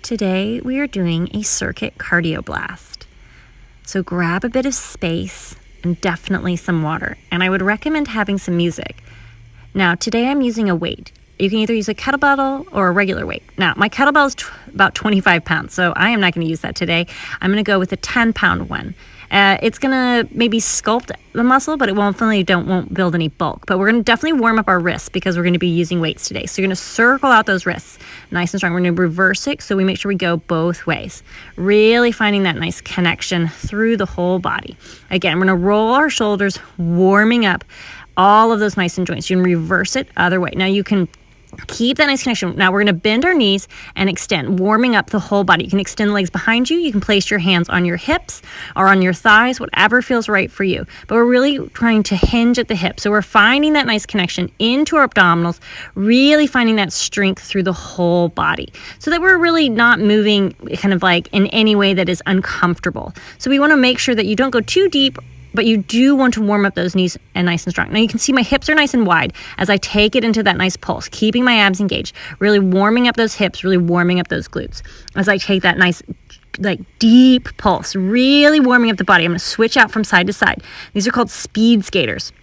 Today we are doing a circuit cardio blast. So grab a bit of space and definitely some water. And I would recommend having some music. Now today I'm using a weight. You can either use a kettlebell or a regular weight. Now my kettlebell is about 25 pounds, so I am not going to use that today. I'm going to go with a 10-pound one. It's going to maybe sculpt the muscle, but it won't build any bulk. But we're going to definitely warm up our wrists because we're going to be using weights today. So you're going to circle out those wrists nice and strong. We're going to reverse it so we make sure we go both ways. Really finding that nice connection through the whole body. Again, we're going to roll our shoulders, warming up all of those nice and joints. You can reverse it other way. Now you can keep that nice connection. Now we're going to bend our knees and extend, warming up the whole body. You can extend the legs behind you. You can place your hands on your hips or on your thighs, whatever feels right for you. But we're really trying to hinge at the hips. So we're finding that nice connection into our abdominals, really finding that strength through the whole body so that we're really not moving kind of like in any way that is uncomfortable. So we want to make sure that you don't go too deep, but you do want to warm up those knees and nice and strong. Now you can see my hips are nice and wide as I take it into that nice pulse, keeping my abs engaged, really warming up those hips, really warming up those glutes. As I take that nice, like deep pulse, really warming up the body. I'm gonna switch out from side to side. These are called speed skaters.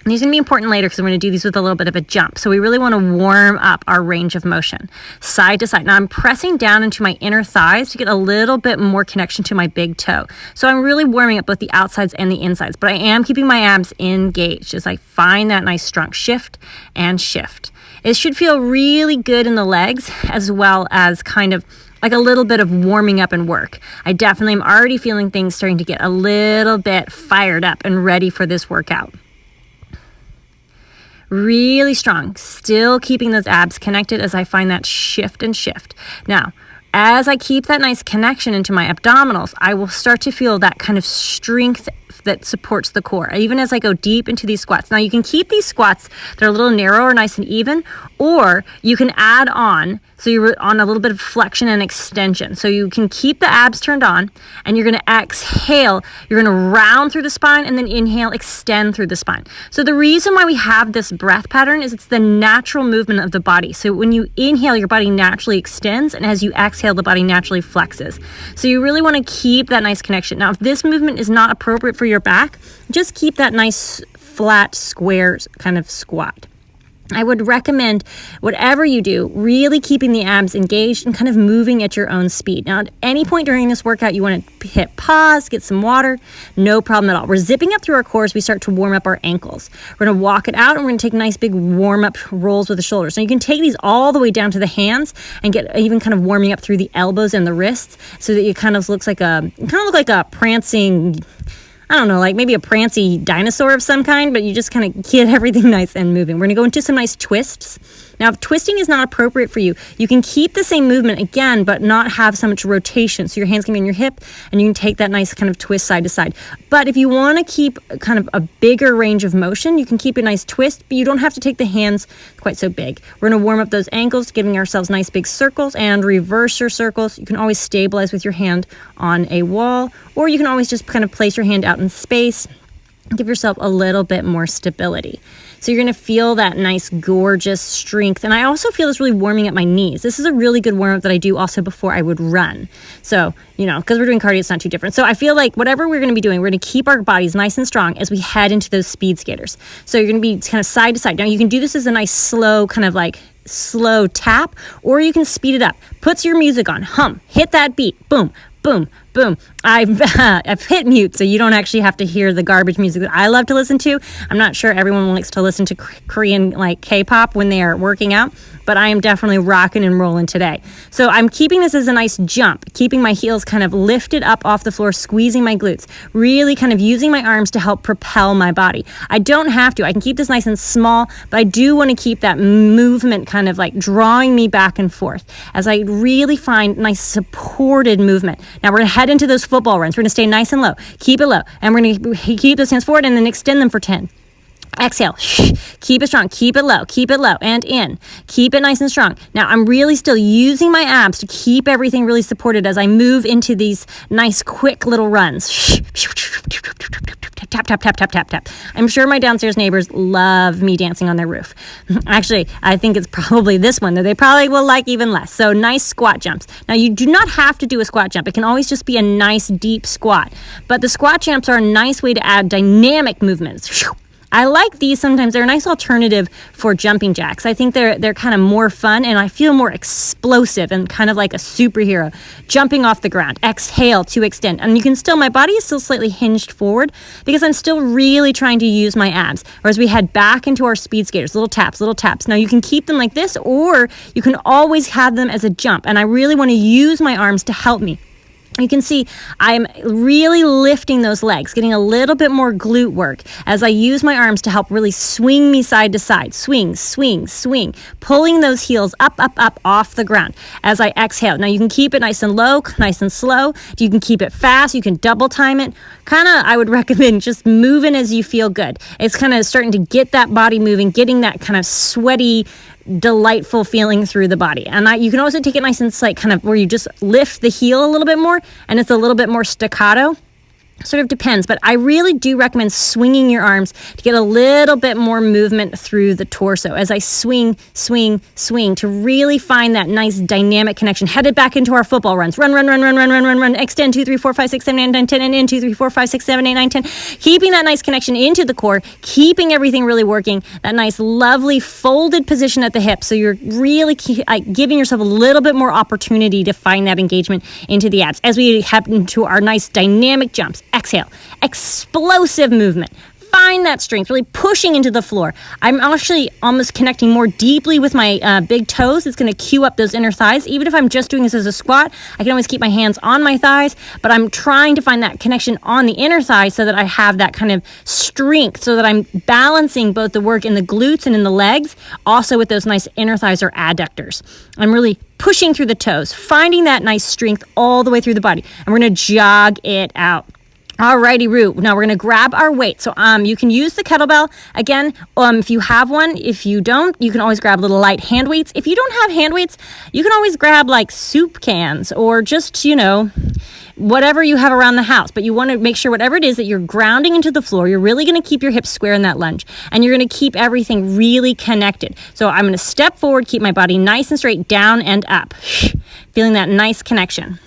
These are going to be important later because I'm going to do these with a little bit of a jump. So we really want to warm up our range of motion, side to side. Now I'm pressing down into my inner thighs to get a little bit more connection to my big toe. So I'm really warming up both the outsides and the insides, but I am keeping my abs engaged as I find that nice strong shift and shift. It should feel really good in the legs as well as kind of like a little bit of warming up and work. I definitely am already feeling things starting to get a little bit fired up and ready for this workout. Really strong, still keeping those abs connected as I find that shift and shift. Now, as I keep that nice connection into my abdominals, I will start to feel that kind of strength that supports the core, even as I go deep into these squats. Now, you can keep these squats, they're a little narrower, nice and even, or you can add on, so you're on a little bit of flexion and extension. So you can keep the abs turned on, and you're going to exhale. You're going to round through the spine, and then inhale, extend through the spine. So the reason why we have this breath pattern is it's the natural movement of the body. So when you inhale, your body naturally extends, and as you exhale, the body naturally flexes. So you really want to keep that nice connection. Now, if this movement is not appropriate for your back, just keep that nice flat square kind of squat. I would recommend whatever you do, really keeping the abs engaged and kind of moving at your own speed. Now, at any point during this workout, you want to hit pause, get some water, no problem at all. We're zipping up through our core as we start to warm up our ankles. We're going to walk it out and we're going to take nice big warm up rolls with the shoulders. Now, you can take these all the way down to the hands and get even kind of warming up through the elbows and the wrists so that it kind of look like a prancing, I don't know, like maybe a prancy dinosaur of some kind, but you just kind of get everything nice and moving. We're going to go into some nice twists. Now, if twisting is not appropriate for you, you can keep the same movement again, but not have so much rotation. So your hands can be on your hip, and you can take that nice kind of twist side to side. But if you want to keep kind of a bigger range of motion, you can keep a nice twist, but you don't have to take the hands quite so big. We're going to warm up those ankles, giving ourselves nice big circles, and reverse your circles. You can always stabilize with your hand on a wall, or you can always just kind of place your hand out in space. Give yourself a little bit more stability. So you're going to feel that nice, gorgeous strength. And I also feel this really warming up my knees. This is a really good warm-up that I do also before I would run. So, because we're doing cardio, it's not too different. So I feel like whatever we're going to be doing, we're going to keep our bodies nice and strong as we head into those speed skaters. So you're going to be kind of side to side. Now you can do this as a nice slow kind of like slow tap, or you can speed it up. Put your music on, hum, hit that beat, boom, boom, boom. I've hit mute, so you don't actually have to hear the garbage music that I love to listen to. I'm not sure everyone likes to listen to Korean like K-pop when they are working out, but I am definitely rocking and rolling today. So I'm keeping this as a nice jump, keeping my heels kind of lifted up off the floor, squeezing my glutes, really kind of using my arms to help propel my body. I don't have to. I can keep this nice and small, but I do want to keep that movement kind of like drawing me back and forth as I really find nice supported movement. Now we're going to head into those football runs. We're going to stay nice and low. Keep it low. And we're going to keep those hands forward and then extend them for 10. Exhale. Keep it strong. Keep it low, and in. Keep it nice and strong. Now, I'm really still using my abs to keep everything really supported as I move into these nice, quick little runs. Tap, tap, tap, tap, tap, tap. I'm sure my downstairs neighbors love me dancing on their roof. Actually, I think it's probably this one that they probably will like even less. So nice squat jumps. Now, you do not have to do a squat jump. It can always just be a nice, deep squat. But the squat jumps are a nice way to add dynamic movements. I like these sometimes. They're a nice alternative for jumping jacks. I think they're kind of more fun, and I feel more explosive and kind of like a superhero jumping off the ground. Exhale to extend. And you can still, my body is still slightly hinged forward because I'm still really trying to use my abs. Whereas we head back into our speed skaters, little taps, little taps. Now you can keep them like this, or you can always have them as a jump. And I really want to use my arms to help me. You can see I'm really lifting those legs, getting a little bit more glute work as I use my arms to help really swing me side to side. Swing, swing, swing, pulling those heels up, up, up off the ground as I exhale. Now you can keep it nice and low, nice and slow. You can keep it fast. You can double time it. Kind of, I would recommend just moving as you feel good. It's kind of starting to get that body moving, getting that kind of sweaty, delightful feeling through the body. And you can also take it nice and slight, kind of where you just lift the heel a little bit more and it's a little bit more staccato. Sort of depends, but I really do recommend swinging your arms to get a little bit more movement through the torso as I swing, swing, swing to really find that nice dynamic connection. Headed back into our football runs. Run, run, run, run, run, run, run, run. Extend 2, 3, 4, 5, 6, 7, 8, 9, 10, and in 2, 3, 4, 5, 6, 7, 8, 9, 10. Keeping that nice connection into the core, keeping everything really working. That nice, lovely folded position at the hip. So you're really giving yourself a little bit more opportunity to find that engagement into the abs as we head into our nice dynamic jumps. Exhale, explosive movement. Find that strength, really pushing into the floor. I'm actually almost connecting more deeply with my big toes. It's going to cue up those inner thighs. Even if I'm just doing this as a squat, I can always keep my hands on my thighs, but I'm trying to find that connection on the inner thighs so that I have that kind of strength, so that I'm balancing both the work in the glutes and in the legs, also with those nice inner thighs or adductors. I'm really pushing through the toes, finding that nice strength all the way through the body, and we're going to jog it out. Alrighty, Root. Now we're going to grab our weight. So you can use the kettlebell. Again, if you have one. If you don't, you can always grab little light hand weights. If you don't have hand weights, you can always grab like soup cans or just, whatever you have around the house. But you want to make sure whatever it is that you're grounding into the floor, you're really going to keep your hips square in that lunge. And you're going to keep everything really connected. So I'm going to step forward, keep my body nice and straight, down and up. Feeling that nice connection.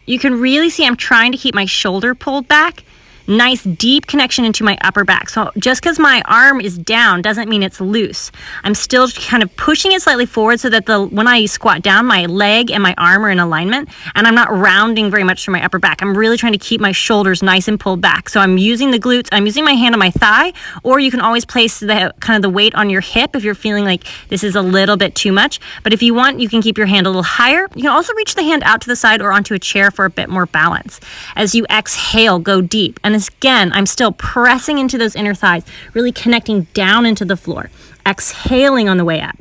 You can really see I'm trying to keep my shoulder pulled back. Nice deep connection into my upper back. So just because my arm is down doesn't mean it's loose. I'm still kind of pushing it slightly forward so that when I squat down, my leg and my arm are in alignment, and I'm not rounding very much through my upper back. I'm really trying to keep my shoulders nice and pulled back. So I'm using the glutes. I'm using my hand on my thigh, or you can always place the kind of the weight on your hip if you're feeling like this is a little bit too much. But if you want, you can keep your hand a little higher. You can also reach the hand out to the side or onto a chair for a bit more balance. As you exhale, go deep. And again, I'm still pressing into those inner thighs, really connecting down into the floor. Exhaling on the way up.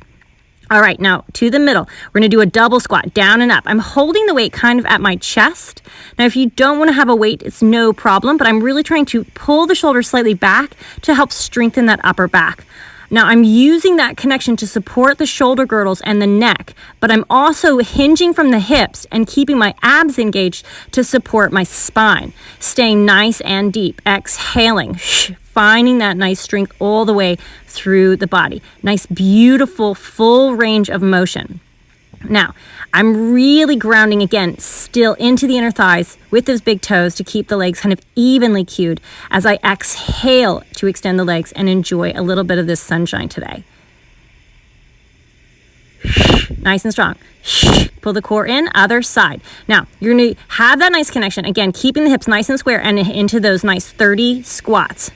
All right, now to the middle. We're going to do a double squat, down and up. I'm holding the weight kind of at my chest. Now, if you don't want to have a weight, it's no problem, but I'm really trying to pull the shoulders slightly back to help strengthen that upper back. Now, I'm using that connection to support the shoulder girdles and the neck, but I'm also hinging from the hips and keeping my abs engaged to support my spine. Staying nice and deep. Exhaling. Finding that nice strength all the way through the body. Nice, beautiful, full range of motion. Now, I'm really grounding again, still into the inner thighs with those big toes to keep the legs kind of evenly cued as I exhale to extend the legs and enjoy a little bit of this sunshine today. Nice and strong. Pull the core in, other side. Now, you're going to have that nice connection. Again, keeping the hips nice and square and into those nice 30 squats.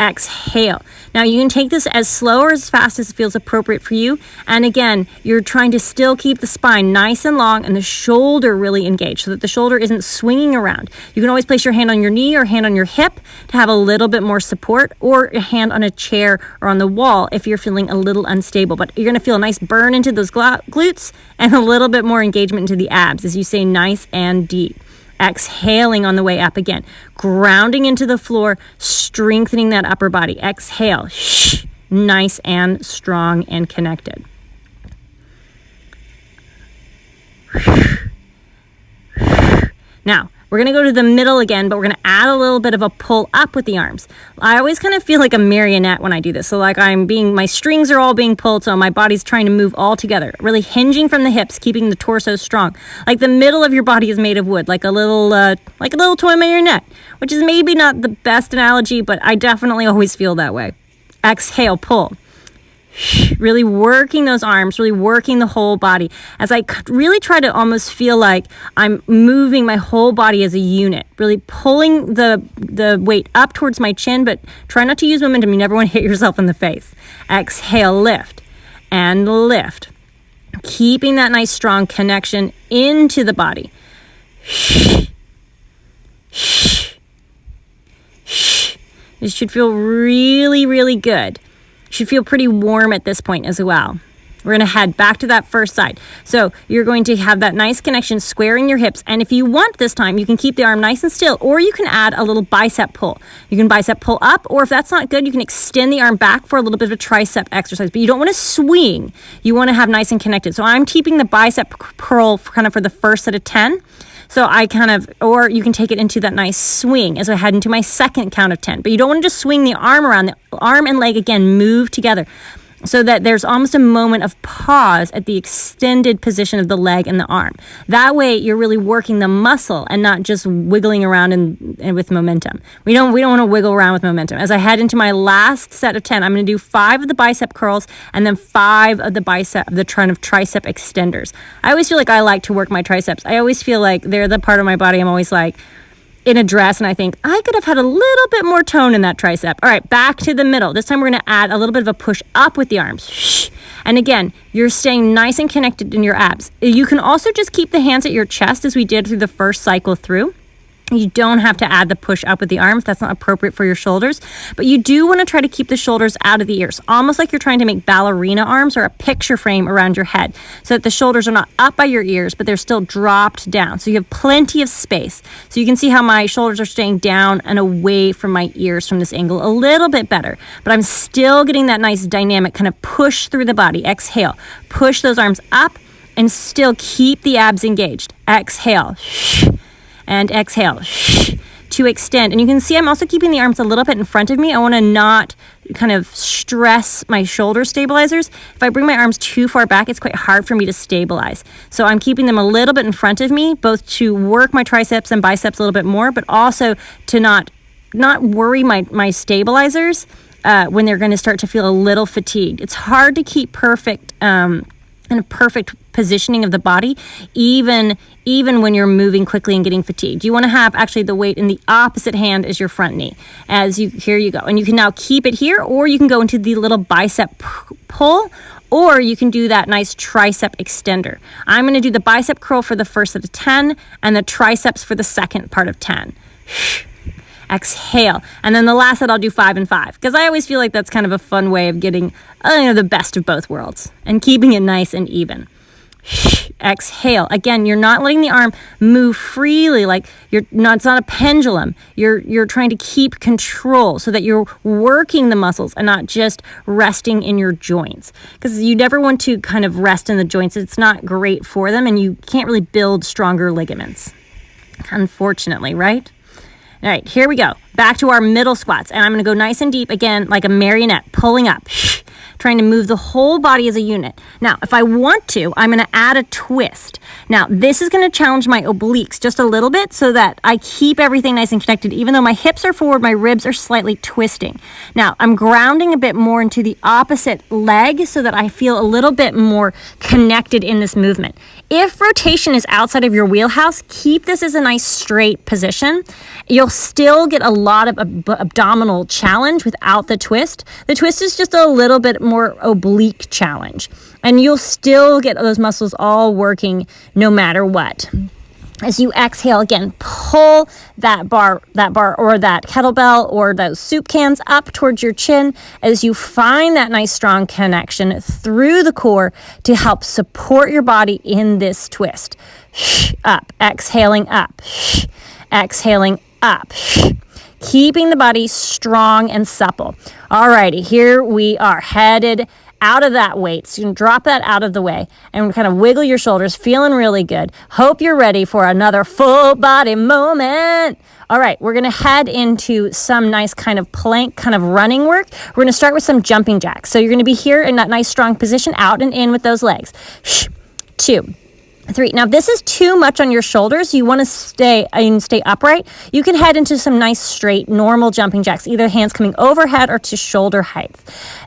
Exhale. Now you can take this as slow or as fast as it feels appropriate for you. And again, you're trying to still keep the spine nice and long and the shoulder really engaged so that the shoulder isn't swinging around. You can always place your hand on your knee or hand on your hip to have a little bit more support, or a hand on a chair or on the wall if you're feeling a little unstable. But you're going to feel a nice burn into those glutes and a little bit more engagement into the abs as you say nice and deep. Exhaling on the way up again. Grounding into the floor, strengthening that upper body. Exhale. Shh. Nice and strong and connected. Now, we're going to go to the middle again, but we're going to add a little bit of a pull up with the arms. I always kind of feel like a marionette when I do this. So like my strings are all being pulled, so my body's trying to move all together. Really hinging from the hips, keeping the torso strong. Like the middle of your body is made of wood, like a little toy marionette, which is maybe not the best analogy, but I definitely always feel that way. Exhale, pull. Really working those arms, really working the whole body as I really try to almost feel like I'm moving my whole body as a unit, really pulling the weight up towards my chin, but try not to use momentum. You never want to hit yourself in the face. Exhale, lift and lift. Keeping that nice strong connection into the body. This should feel really, really good. Should feel pretty warm at this point as well. We're going to head back to that first side. So you're going to have that nice connection, squaring your hips. And if you want this time, you can keep the arm nice and still, or you can add a little bicep pull. You can bicep pull up, or if that's not good, you can extend the arm back for a little bit of a tricep exercise. But you don't want to swing. You want to have nice and connected. So I'm keeping the bicep curl for the first set of 10. So or you can take it into that nice swing as I head into my second count of 10. But you don't want to just swing the arm around. The arm and leg, again, move together so that there's almost a moment of pause at the extended position of the leg and the arm. That way, you're really working the muscle and not just wiggling around and with momentum. We don't want to wiggle around with momentum. As I head into my last set of 10, I'm going to do 5 of the bicep curls and then 5 of the tricep extenders. I always feel like I like to work my triceps. I always feel like they're the part of my body I'm always like in a dress, and I think I could have had a little bit more tone in that tricep. All right, back to the middle. This time we're going to add a little bit of a push up with the arms. And again, you're staying nice and connected in your abs. You can also just keep the hands at your chest as we did through the first cycle through. You don't have to add the push up with the arms. That's not appropriate for your shoulders. But you do want to try to keep the shoulders out of the ears, almost like you're trying to make ballerina arms or a picture frame around your head so that the shoulders are not up by your ears, but they're still dropped down. So you have plenty of space. So you can see how my shoulders are staying down and away from my ears from this angle a little bit better. But I'm still getting that nice dynamic kind of push through the body. Exhale. Push those arms up and still keep the abs engaged. Exhale. And exhale to extend. And you can see I'm also keeping the arms a little bit in front of me. I want to not kind of stress my shoulder stabilizers. If I bring my arms too far back, it's quite hard for me to stabilize. So I'm keeping them a little bit in front of me, both to work my triceps and biceps a little bit more, but also to not worry my stabilizers when they're going to start to feel a little fatigued. It's hard to keep perfect positioning of the body, even when you're moving quickly and getting fatigued. You want to have actually the weight in the opposite hand as your front knee. Here you go. And you can now keep it here, or you can go into the little bicep pull, or you can do that nice tricep extender. I'm going to do the bicep curl for the first set of 10 and the triceps for the second part of 10. Exhale. And then the last set I'll do 5 and 5, because I always feel like that's kind of a fun way of getting the best of both worlds and keeping it nice and even. Exhale. Again, you're not letting the arm move freely, like it's not a pendulum. You're trying to keep control so that you're working the muscles and not just resting in your joints, because you never want to kind of rest in the joints. It's not great for them, and you can't really build stronger ligaments, unfortunately, right? All right, here we go. Back to our middle squats. And I'm going to go nice and deep again, like a marionette, pulling up, trying to move the whole body as a unit. Now, if I want to, I'm going to add a twist. Now, this is going to challenge my obliques just a little bit so that I keep everything nice and connected. Even though my hips are forward, my ribs are slightly twisting. Now, I'm grounding a bit more into the opposite leg so that I feel a little bit more connected in this movement. If rotation is outside of your wheelhouse, keep this as a nice straight position. You'll still get a lot of abdominal challenge without the twist. The twist is just a little bit more oblique challenge, and you'll still get those muscles all working no matter what. As you exhale, again, pull that bar or that kettlebell or those soup cans up towards your chin as you find that nice strong connection through the core to help support your body in this twist. Up, exhaling up, exhaling up. Keeping the body strong and supple. Alrighty, here we are headed out of that weight. So you can drop that out of the way and kind of wiggle your shoulders, feeling really good. Hope you're ready for another full body moment. All right, we're gonna head into some nice kind of plank, kind of running work. We're gonna start with some jumping jacks. So you're gonna be here in that nice strong position, out and in with those legs. 2, 3. Now, if this is too much on your shoulders, you want to stay upright, you can head into some nice straight normal jumping jacks, either hands coming overhead or to shoulder height.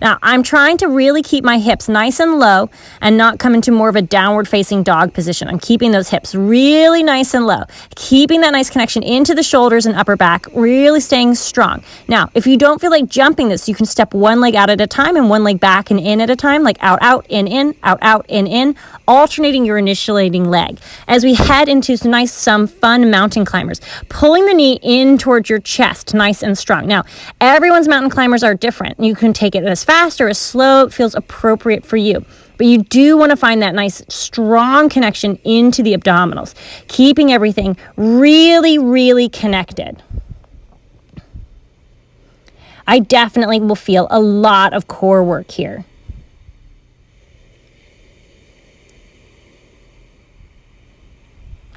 Now, I'm trying to really keep my hips nice and low and not come into more of a downward facing dog position. I'm keeping those hips really nice and low, keeping that nice connection into the shoulders and upper back, really staying strong. Now, if you don't feel like jumping this, you can step one leg out at a time and one leg back and in at a time, like out, in, out, in, alternating your initiating leg. As we head into some fun mountain climbers, pulling the knee in towards your chest, nice and strong. Now, everyone's mountain climbers are different. You can take it as fast or as slow. It feels appropriate for you. But you do want to find that nice, strong connection into the abdominals, keeping everything really, really connected. I definitely will feel a lot of core work here.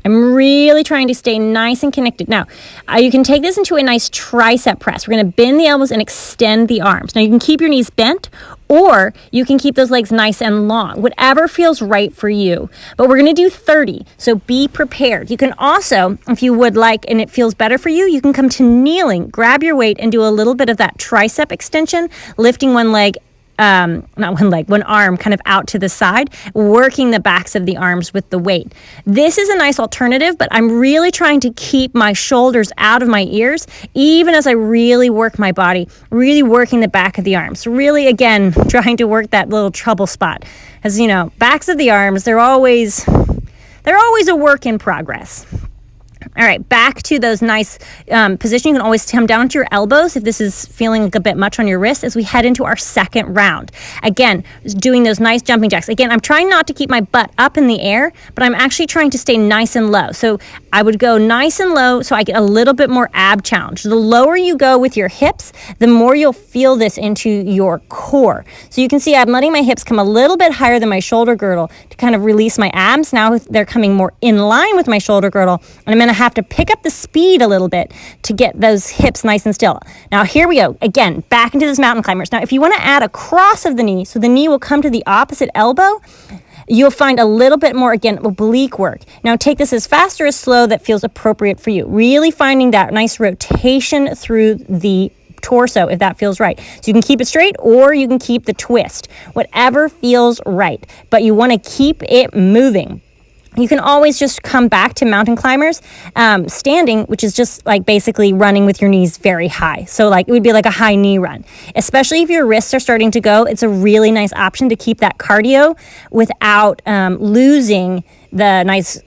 I'm really trying to stay nice and connected. Now, you can take this into a nice tricep press. We're going to bend the elbows and extend the arms. Now, you can keep your knees bent, or you can keep those legs nice and long, whatever feels right for you. But we're going to do 30, so be prepared. You can also, if you would like, and it feels better for you, you can come to kneeling, grab your weight, and do a little bit of that tricep extension, lifting one arm kind of out to the side, working the backs of the arms with the weight. This is a nice alternative, but I'm really trying to keep my shoulders out of my ears, even as I really work my body, really working the back of the arms. Really, again, trying to work that little trouble spot. As you know, backs of the arms, they're always a work in progress. All right, back to those nice position. You can always come down to your elbows if this is feeling like a bit much on your wrist as we head into our second round. Again, doing those nice jumping jacks. Again, I'm trying not to keep my butt up in the air, but I'm actually trying to stay nice and low. So I would go nice and low so I get a little bit more ab challenge. The lower you go with your hips, the more you'll feel this into your core. So you can see I'm letting my hips come a little bit higher than my shoulder girdle to kind of release my abs. Now they're coming more in line with my shoulder girdle, and I'm going to have to pick up the speed a little bit to get those hips nice and still. Now here we go. Again, back into this mountain climbers. Now if you want to add a cross of the knee, so the knee will come to the opposite elbow, you'll find a little bit more, again, oblique work. Now take this as fast or as slow that feels appropriate for you. Really finding that nice rotation through the torso if that feels right. So you can keep it straight or you can keep the twist, whatever feels right. But you want to keep it moving. You can always just come back to mountain climbers standing, which is just like basically running with your knees very high. So like it would be like a high knee run, especially if your wrists are starting to go. It's a really nice option to keep that cardio without losing the nice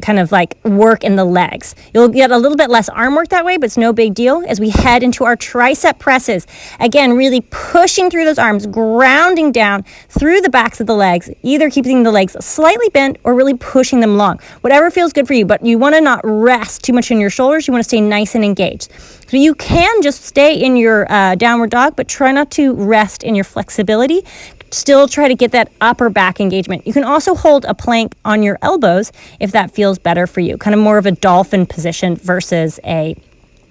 kind of like work in the legs. You'll get a little bit less arm work that way, but it's no big deal as we head into our tricep presses. Again, really pushing through those arms, grounding down through the backs of the legs, either keeping the legs slightly bent or really pushing them long. Whatever feels good for you, but you want to not rest too much in your shoulders. You want to stay nice and engaged. So you can just stay in your downward dog, but try not to rest in your flexibility. Still try to get that upper back engagement. You can also hold a plank on your elbows if that feels better for you, kind of more of a dolphin position versus a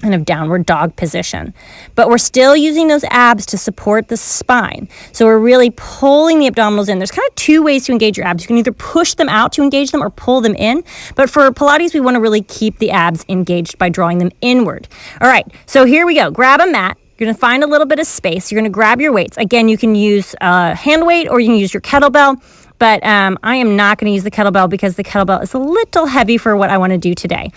kind of downward dog position. But we're still using those abs to support the spine. So we're really pulling the abdominals in. There's kind of two ways to engage your abs. You can either push them out to engage them or pull them in. But for Pilates, we want to really keep the abs engaged by drawing them inward. All right, so here we go. Grab a mat. You're going to find a little bit of space. You're going to grab your weights. Again, you can use a hand weight or you can use your kettlebell, but I am not going to use the kettlebell because the kettlebell is a little heavy for what I want to do today.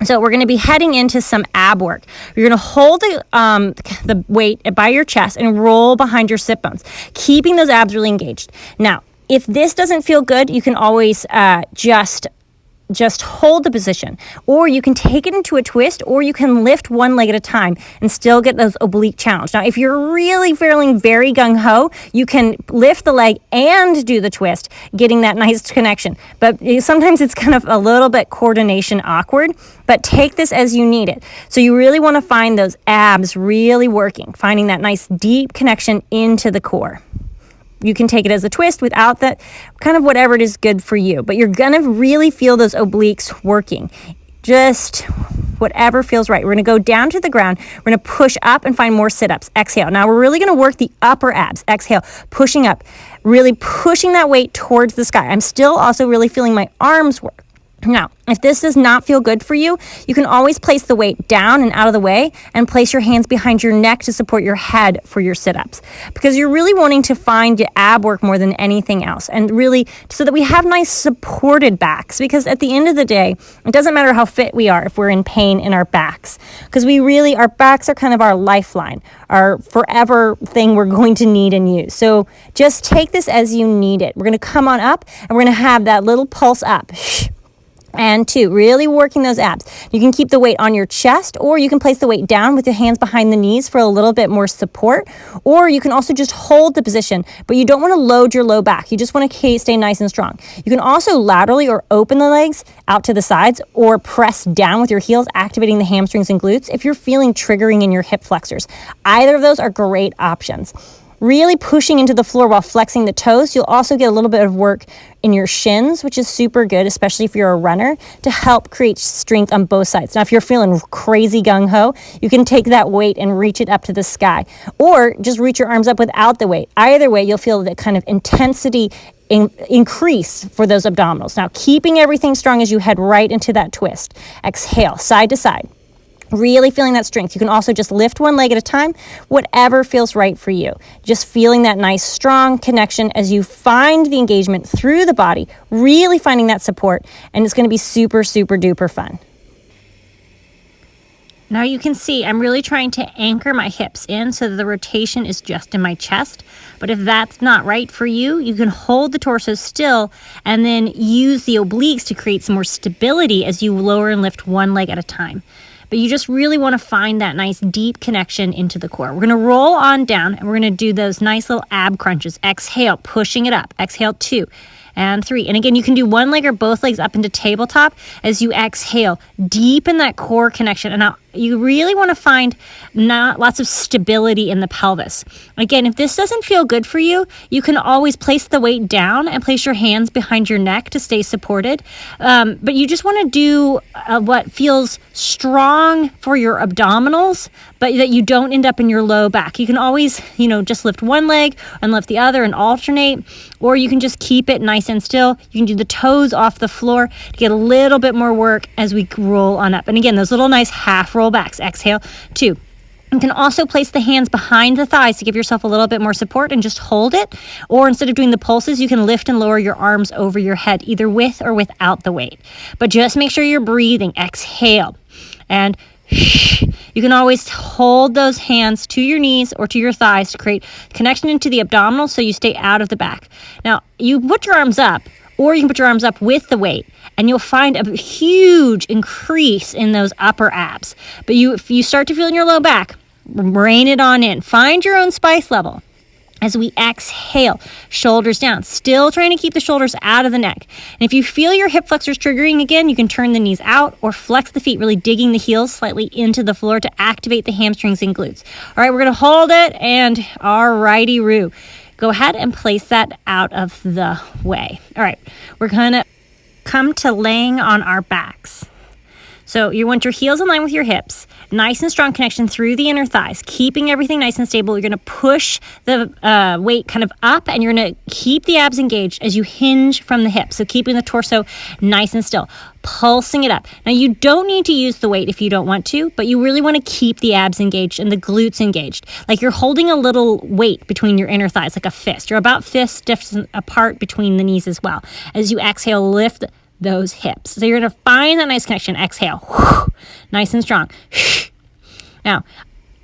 So we're going to be heading into some ab work. You're going to hold the weight by your chest and roll behind your sit bones, keeping those abs really engaged. Now, if this doesn't feel good, you can always just just hold the position, or you can take it into a twist, or you can lift one leg at a time and still get those oblique challenge. Now, if you're really feeling very gung-ho, you can lift the leg and do the twist, getting that nice connection. But sometimes it's kind of a little bit coordination awkward, but take this as you need it. So you really want to find those abs really working, finding that nice deep connection into the core. You can take it as a twist without that, kind of whatever it is good for you. But you're going to really feel those obliques working. Just whatever feels right. We're going to go down to the ground. We're going to push up and find more sit-ups. Exhale. Now we're really going to work the upper abs. Exhale. Pushing up. Really pushing that weight towards the sky. I'm still also really feeling my arms work. Now, if this does not feel good for you, you can always place the weight down and out of the way and place your hands behind your neck to support your head for your sit-ups, because you're really wanting to find your ab work more than anything else, and really so that we have nice supported backs, because at the end of the day, it doesn't matter how fit we are if we're in pain in our backs, because our backs are kind of our lifeline, our forever thing we're going to need and use. So just take this as you need it. We're going to come on up and we're going to have that little pulse up. And 2, really working those abs. You can keep the weight on your chest, or you can place the weight down with your hands behind the knees for a little bit more support, or you can also just hold the position, but you don't want to load your low back. You just want to stay nice and strong. You can also laterally or open the legs out to the sides, or press down with your heels, activating the hamstrings and glutes if you're feeling triggering in your hip flexors. Either of those are great options. Really pushing into the floor while flexing the toes. You'll also get a little bit of work in your shins, which is super good, especially if you're a runner, to help create strength on both sides. Now, if you're feeling crazy gung-ho, you can take that weight and reach it up to the sky, or just reach your arms up without the weight. Either way, you'll feel that kind of intensity increase for those abdominals. Now, keeping everything strong as you head right into that twist. Exhale, side to side. Really feeling that strength. You can also just lift one leg at a time, whatever feels right for you. Just feeling that nice, strong connection as you find the engagement through the body, really finding that support, and it's going to be super, super duper fun. Now you can see I'm really trying to anchor my hips in so that the rotation is just in my chest. But if that's not right for you, you can hold the torso still and then use the obliques to create some more stability as you lower and lift one leg at a time. But you just really want to find that nice deep connection into the core. We're going to roll on down and we're going to do those nice little ab crunches. Exhale, pushing it up. Exhale, 2 and 3. And again, you can do one leg or both legs up into tabletop as you exhale. Deepen that core connection. And now you really want to find lots of stability in the pelvis. Again, if this doesn't feel good for you, you can always place the weight down and place your hands behind your neck to stay supported. But you just want to do what feels strong for your abdominals, but that you don't end up in your low back. You can always, just lift one leg and lift the other and alternate, or you can just keep it nice and still. You can do the toes off the floor to get a little bit more work as we roll on up. And again, those little nice half roll backs. Exhale, 2. You can also place the hands behind the thighs to give yourself a little bit more support and just hold it. Or instead of doing the pulses, you can lift and lower your arms over your head, either with or without the weight. But just make sure you're breathing. Exhale. And you can always hold those hands to your knees or to your thighs to create connection into the abdominals so you stay out of the back. Now, you put your arms up, or you can put your arms up with the weight, and you'll find a huge increase in those upper abs. But if you start to feel in your low back, rein it on in. Find your own spice level. As we exhale, shoulders down, still trying to keep the shoulders out of the neck. And if you feel your hip flexors triggering again, you can turn the knees out or flex the feet, really digging the heels slightly into the floor to activate the hamstrings and glutes. All right, we're going to hold it, and alrighty-roo. Go ahead and place that out of the way. All right, we're going to come to laying on our backs. So you want your heels in line with your hips, nice and strong connection through the inner thighs, keeping everything nice and stable. You're going to push the weight kind of up, and you're going to keep the abs engaged as you hinge from the hips. So keeping the torso nice and still, pulsing it up. Now you don't need to use the weight if you don't want to, but you really want to keep the abs engaged and the glutes engaged. Like you're holding a little weight between your inner thighs, like a fist. You're about fist distance apart between the knees as well. As you exhale, lift those hips. So you're going to find that nice connection. Exhale. Nice and strong. Now,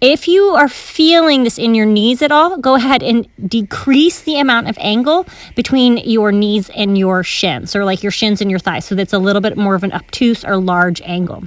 If you are feeling this in your knees at all, go ahead and decrease the amount of angle between your knees and your shins, or like your shins and your thighs, so that's a little bit more of an obtuse or large angle.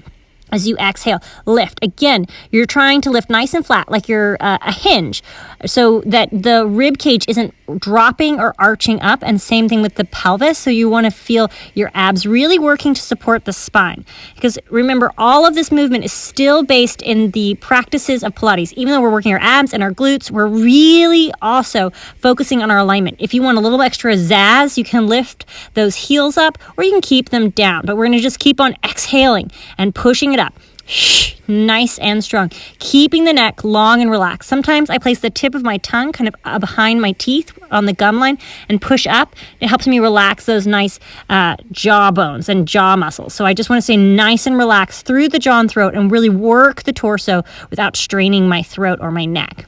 As you exhale, lift. Again, you're trying to lift nice and flat, like you're a hinge, so that the rib cage isn't dropping or arching up, and same thing with the pelvis. So you want to feel your abs really working to support the spine. Because remember, all of this movement is still based in the practices of Pilates. Even though we're working our abs and our glutes, we're really also focusing on our alignment. If you want a little extra zazz, you can lift those heels up, or you can keep them down. But we're going to just keep on exhaling and pushing it up. Nice and strong. Keeping the neck long and relaxed. Sometimes I place the tip of my tongue kind of behind my teeth on the gum line and push up. It helps me relax those nice jaw bones and jaw muscles. So I just want to stay nice and relaxed through the jaw and throat and really work the torso without straining my throat or my neck.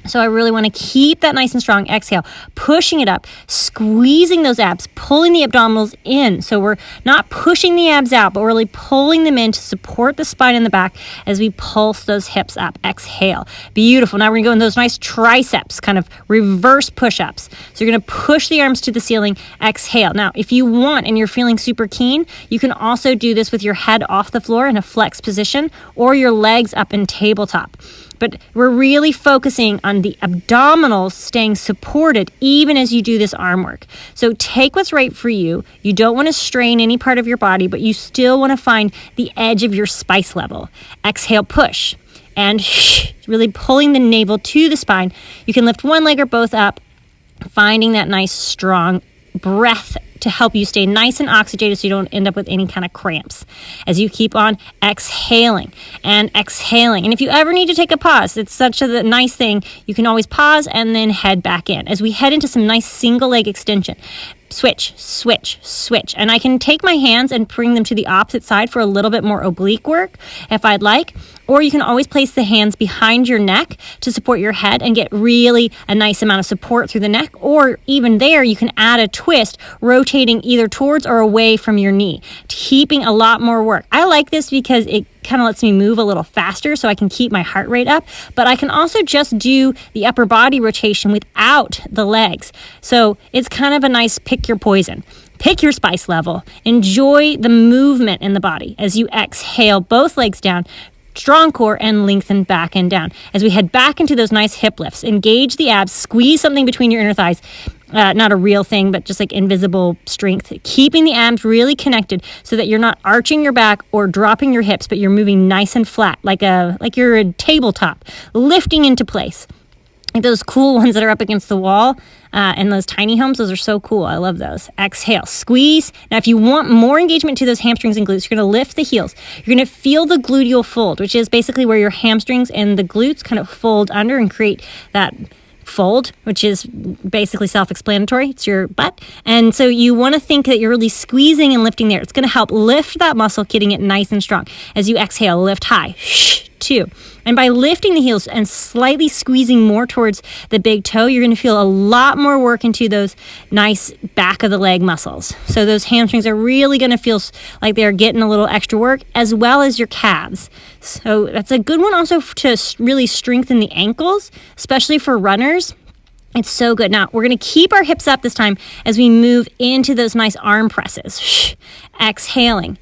So I really want to keep that nice and strong. Exhale, pushing it up, squeezing those abs, pulling the abdominals in. So we're not pushing the abs out, but we're really pulling them in to support the spine and the back as we pulse those hips up. Exhale. Beautiful. Now we're going to go in those nice triceps, kind of reverse push-ups. So you're going to push the arms to the ceiling. Exhale. Now, if you want and you're feeling super keen, you can also do this with your head off the floor in a flex position, or your legs up in tabletop. But we're really focusing on the abdominals staying supported even as you do this arm work. So take what's right for you. You don't want to strain any part of your body, but you still want to find the edge of your spice level. Exhale, push. And really pulling the navel to the spine. You can lift one leg or both up, finding that nice strong breath to help you stay nice and oxygenated so you don't end up with any kind of cramps as you keep on exhaling and exhaling. And if you ever need to take a pause, it's such a nice thing. You can always pause and then head back in as we head into some nice single leg extension. Switch, switch, switch. And I can take my hands and bring them to the opposite side for a little bit more oblique work if I'd like. Or you can always place the hands behind your neck to support your head and get really a nice amount of support through the neck. Or even there, you can add a twist, rotating either towards or away from your knee, keeping a lot more work. I like this because it kind of lets me move a little faster so I can keep my heart rate up, but I can also just do the upper body rotation without the legs. So it's kind of a nice pick your poison. Pick your spice level. Enjoy the movement in the body as you exhale both legs down, strong core, and lengthen back and down. As we head back into those nice hip lifts, engage the abs, squeeze something between your inner thighs. Not a real thing, but just like invisible strength. Keeping the abs really connected so that you're not arching your back or dropping your hips, but you're moving nice and flat, like you're a tabletop, lifting into place. Like those cool ones that are up against the wall and those tiny homes, those are so cool. I love those. Exhale, squeeze. Now, if you want more engagement to those hamstrings and glutes, you're going to lift the heels. You're going to feel the gluteal fold, which is basically where your hamstrings and the glutes kind of fold under and create that fold, which is basically self-explanatory. It's your butt. And so you want to think that you're really squeezing and lifting there. It's going to help lift that muscle, getting it nice and strong. As you exhale, lift high. 2. And by lifting the heels and slightly squeezing more towards the big toe, you're going to feel a lot more work into those nice back of the leg muscles. So those hamstrings are really going to feel like they're getting a little extra work, as well as your calves. So that's a good one also to really strengthen the ankles, especially for runners. It's so good. Now, we're going to keep our hips up this time as we move into those nice arm presses. Exhaling.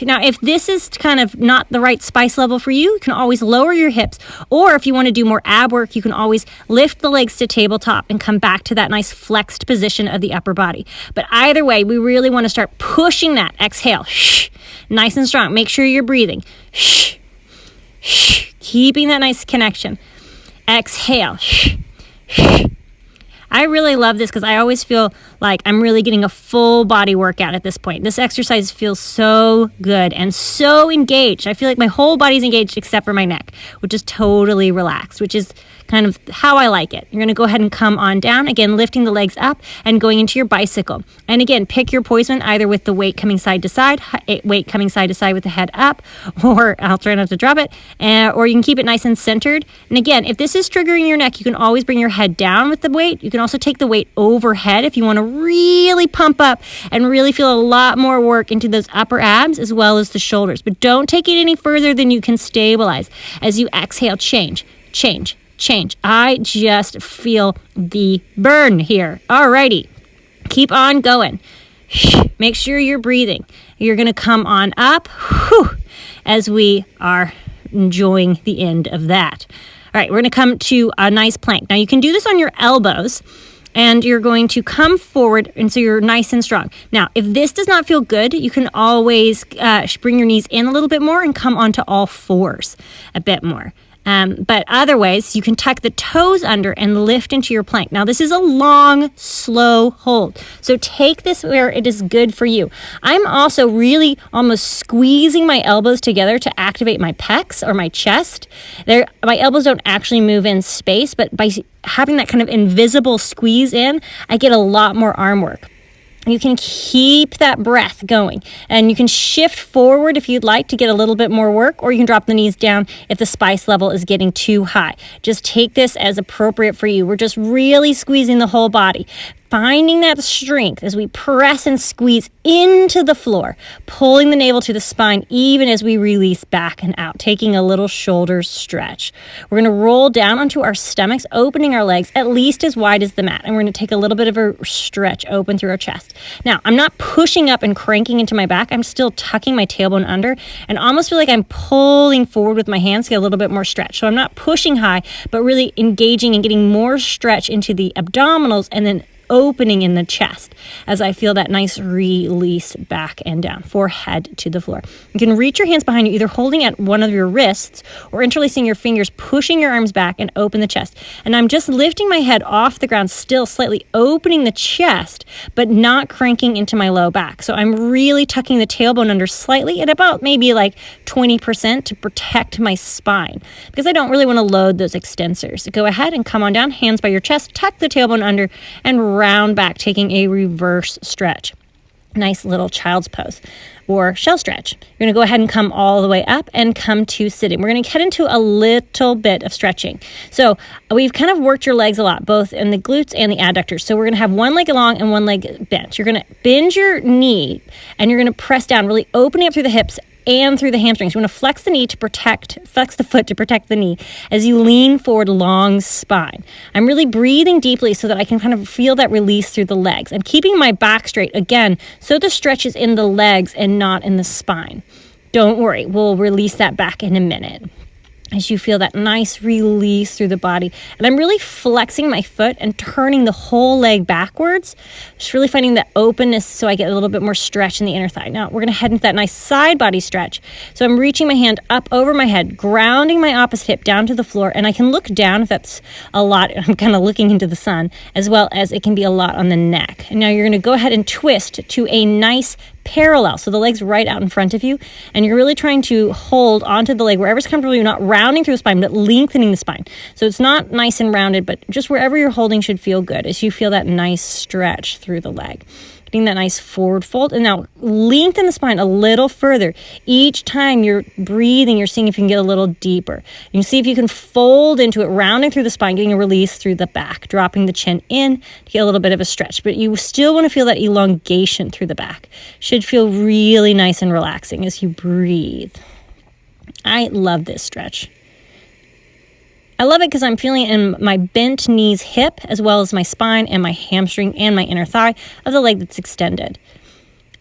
Now, if this is kind of not the right spice level for you, you can always lower your hips. Or if you want to do more ab work, you can always lift the legs to tabletop and come back to that nice flexed position of the upper body. But either way, we really want to start pushing that. Exhale. Nice and strong. Make sure you're breathing. Keeping that nice connection. Exhale. I really love this because I always feel like I'm really getting a full body workout at this point. This exercise feels so good and so engaged. I feel like my whole body's engaged except for my neck, which is totally relaxed, which is kind kind of how I like it. You're going to go ahead and come on down, again, lifting the legs up and going into your bicycle. And again, pick your poison either with the weight coming side to side, weight coming side to side with the head up, or I'll try not to drop it, or you can keep it nice and centered. And again, if this is triggering your neck, you can always bring your head down with the weight. You can also take the weight overhead if you want to really pump up and really feel a lot more work into those upper abs as well as the shoulders. But don't take it any further than you can stabilize. As you exhale, change. I just feel the burn here. Alrighty, keep on going. Make sure you're breathing. You're going to come on up as we are enjoying the end of that. All right, we're going to come to a nice plank. Now you can do this on your elbows, and you're going to come forward, and so you're nice and strong. Now, if this does not feel good, you can always bring your knees in a little bit more and come onto all fours a bit more. But otherwise, you can tuck the toes under and lift into your plank. Now, this is a long, slow hold. So take this where it is good for you. I'm also really almost squeezing my elbows together to activate my pecs or my chest. My elbows don't actually move in space, but by having that kind of invisible squeeze in, I get a lot more arm work. You can keep that breath going, and you can shift forward if you'd like to get a little bit more work, or you can drop the knees down if the spice level is getting too high. Just take this as appropriate for you. We're just really squeezing the whole body, finding that strength as we press and squeeze into the floor, pulling the navel to the spine even as we release back and out, taking a little shoulder stretch. We're going to roll down onto our stomachs, opening our legs at least as wide as the mat, and we're going to take a little bit of a stretch open through our chest. Now, I'm not pushing up and cranking into my back. I'm still tucking my tailbone under and almost feel like I'm pulling forward with my hands to get a little bit more stretch. So I'm not pushing high, but really engaging and getting more stretch into the abdominals and then opening in the chest as I feel that nice release back and down, forehead to the floor. You can reach your hands behind you, either holding at one of your wrists or interlacing your fingers, pushing your arms back and open the chest. And I'm just lifting my head off the ground, still slightly opening the chest, but not cranking into my low back. So I'm really tucking the tailbone under slightly at about maybe like 20% to protect my spine, because I don't really want to load those extensors. Go ahead and come on down, hands by your chest, tuck the tailbone under and round back, taking a reverse stretch. Nice little child's pose or shell stretch. You're going to go ahead and come all the way up and come to sitting. We're going to get into a little bit of stretching. So we've kind of worked your legs a lot, both in the glutes and the adductors. So we're going to have one leg long and one leg bent. You're going to bend your knee and you're going to press down, really opening up through the hips and through the hamstrings. You want to flex the foot to protect the knee as you lean forward, long spine. I'm really breathing deeply so that I can kind of feel that release through the legs. I'm keeping my back straight, again, so the stretch is in the legs and not in the spine. Don't worry, we'll release that back in a minute. As you feel that nice release through the body. And I'm really flexing my foot and turning the whole leg backwards. Just really finding that openness so I get a little bit more stretch in the inner thigh. Now we're going to head into that nice side body stretch. So I'm reaching my hand up over my head, grounding my opposite hip down to the floor. And I can look down if that's a lot. I'm kind of looking into the sun, as well as it can be a lot on the neck. And now you're going to go ahead and twist to a nice parallel. So the leg's right out in front of you, and you're really trying to hold onto the leg wherever's comfortable. You're not rounding through the spine, but lengthening the spine. So it's not nice and rounded, but just wherever you're holding should feel good as you feel that nice stretch through the leg. Getting that nice forward fold. And now lengthen the spine a little further. Each time you're breathing, you're seeing if you can get a little deeper. You can see if you can fold into it, rounding through the spine, getting a release through the back, dropping the chin in to get a little bit of a stretch. But you still want to feel that elongation through the back. Should feel really nice and relaxing as you breathe. I love this stretch. I love it because I'm feeling it in my bent knees, hip, as well as my spine and my hamstring and my inner thigh of the leg that's extended.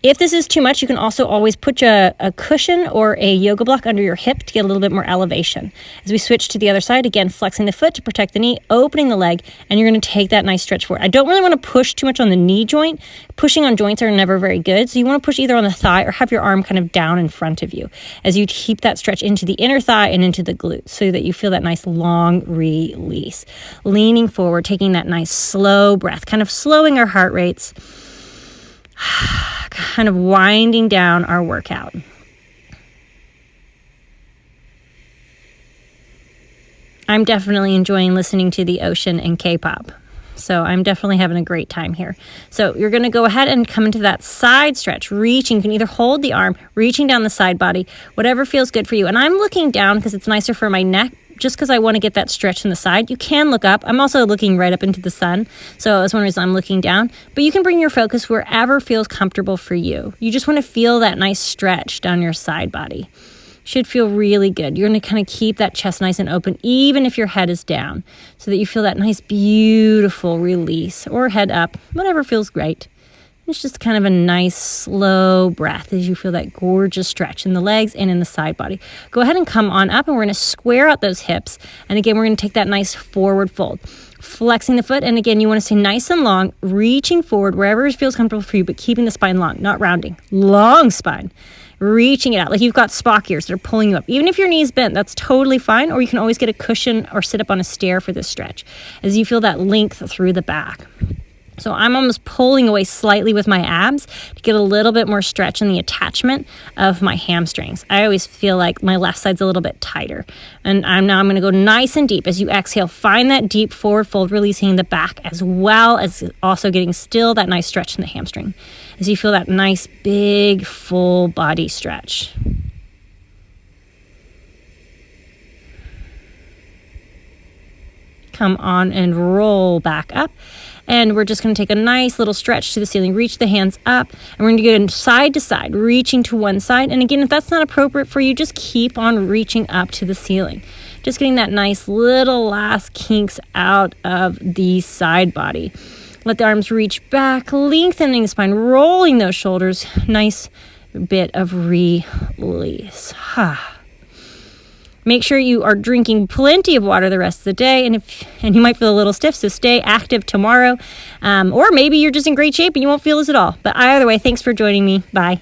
If this is too much, you can also always put a cushion or a yoga block under your hip to get a little bit more elevation. As we switch to the other side, again, flexing the foot to protect the knee, opening the leg, and you're going to take that nice stretch forward. I don't really want to push too much on the knee joint. Pushing on joints are never very good, so you want to push either on the thigh or have your arm kind of down in front of you as you keep that stretch into the inner thigh and into the glutes so that you feel that nice long release. Leaning forward, taking that nice slow breath, kind of slowing our heart rates, kind of winding down our workout. I'm definitely enjoying listening to the ocean and K-pop. So I'm definitely having a great time here. So you're going to go ahead and come into that side stretch, reaching. You can either hold the arm, reaching down the side body, whatever feels good for you. And I'm looking down because it's nicer for my neck, just because I want to get that stretch in the side. You can look up. I'm also looking right up into the sun. So that's one reason I'm looking down. But you can bring your focus wherever feels comfortable for you. You just want to feel that nice stretch down your side body. Should feel really good. You're going to kind of keep that chest nice and open, even if your head is down, so that you feel that nice, beautiful release, or head up, whatever feels great. It's just kind of a nice, slow breath as you feel that gorgeous stretch in the legs and in the side body. Go ahead and come on up, and we're going to square out those hips. And again, we're going to take that nice forward fold, flexing the foot. And again, you want to stay nice and long, reaching forward wherever it feels comfortable for you, but keeping the spine long, not rounding. Long spine. Reaching it out like you've got Spock ears that are pulling you up. Even if your knee's bent, that's totally fine. Or you can always get a cushion or sit up on a stair for this stretch as you feel that length through the back. So I'm almost pulling away slightly with my abs to get a little bit more stretch in the attachment of my hamstrings. I always feel like my left side's a little bit tighter. And I'm going to go nice and deep as you exhale. Find that deep forward fold, releasing the back, as well as also getting still that nice stretch in the hamstring as you feel that nice big full body stretch. Come on and roll back up. And we're just going to take a nice little stretch to the ceiling. Reach the hands up. And we're going to go side to side, reaching to one side. And again, if that's not appropriate for you, just keep on reaching up to the ceiling. Just getting that nice little last kinks out of the side body. Let the arms reach back, lengthening the spine, rolling those shoulders. Nice bit of release. Make sure you are drinking plenty of water the rest of the day, and you might feel a little stiff, so stay active tomorrow. Or maybe you're just in great shape and you won't feel this at all. But either way, thanks for joining me. Bye.